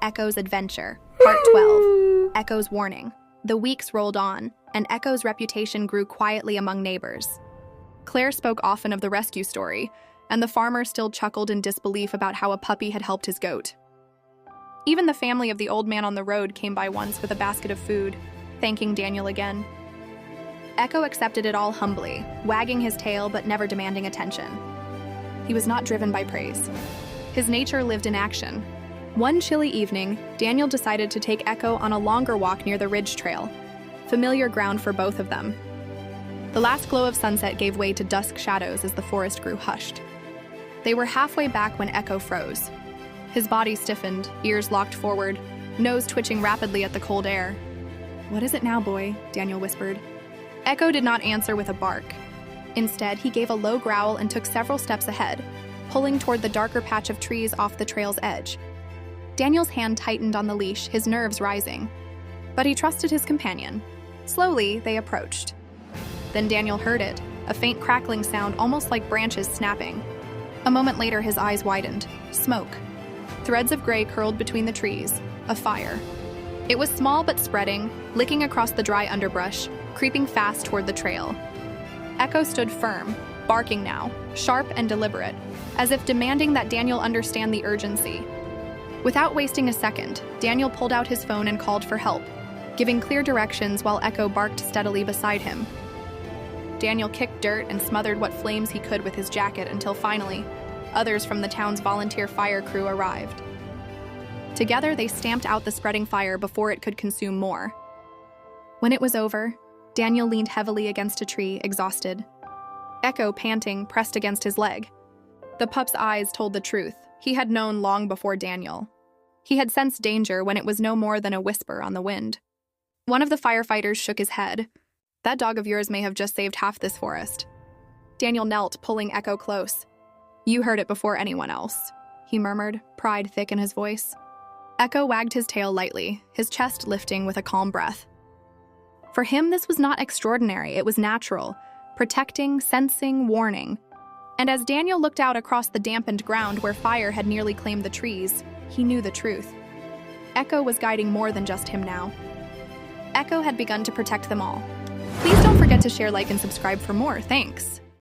Echo's Adventure, Part 12. Echo's Warning. The weeks rolled on, and Echo's reputation grew quietly among neighbors. Claire spoke often of the rescue story, and the farmer still chuckled in disbelief about how a puppy had helped his goat. Even the family of the old man on the road came by once with a basket of food, thanking Daniel again. Echo accepted it all humbly, wagging his tail but never demanding attention. He was not driven by praise. His nature lived in action. One chilly evening, Daniel decided to take Echo on a longer walk near the ridge trail, familiar ground for both of them. The last glow of sunset gave way to dusk shadows as the forest grew hushed. They were halfway back when Echo froze. His body stiffened, ears locked forward, nose twitching rapidly at the cold air. "What is it now, boy?" Daniel whispered. Echo did not answer with a bark. Instead, he gave a low growl and took several steps ahead, pulling toward the darker patch of trees off the trail's edge. Daniel's hand tightened on the leash, his nerves rising. But he trusted his companion. Slowly, they approached. Then Daniel heard it, a faint crackling sound almost like branches snapping. A moment later, his eyes widened. Smoke. Threads of gray curled between the trees. A fire. It was small but spreading, licking across the dry underbrush, creeping fast toward the trail. Echo stood firm, barking now, sharp and deliberate, as if demanding that Daniel understand the urgency. Without wasting a second, Daniel pulled out his phone and called for help, giving clear directions while Echo barked steadily beside him. Daniel kicked dirt and smothered what flames he could with his jacket until finally, others from the town's volunteer fire crew arrived. Together, they stamped out the spreading fire before it could consume more. When it was over, Daniel leaned heavily against a tree, exhausted. Echo, panting, pressed against his leg. The pup's eyes told the truth. He had known long before Daniel. He had sensed danger when it was no more than a whisper on the wind. One of the firefighters shook his head. "That dog of yours may have just saved half this forest." Daniel knelt, pulling Echo close. "You heard it before anyone else," he murmured, pride thick in his voice. Echo wagged his tail lightly, his chest lifting with a calm breath. For him, this was not extraordinary, it was natural, protecting, sensing, warning. And as Daniel looked out across the dampened ground where fire had nearly claimed the trees, he knew the truth. Echo was guiding more than just him now. Echo had begun to protect them all. Please don't forget to share, like, and subscribe for more. Thanks.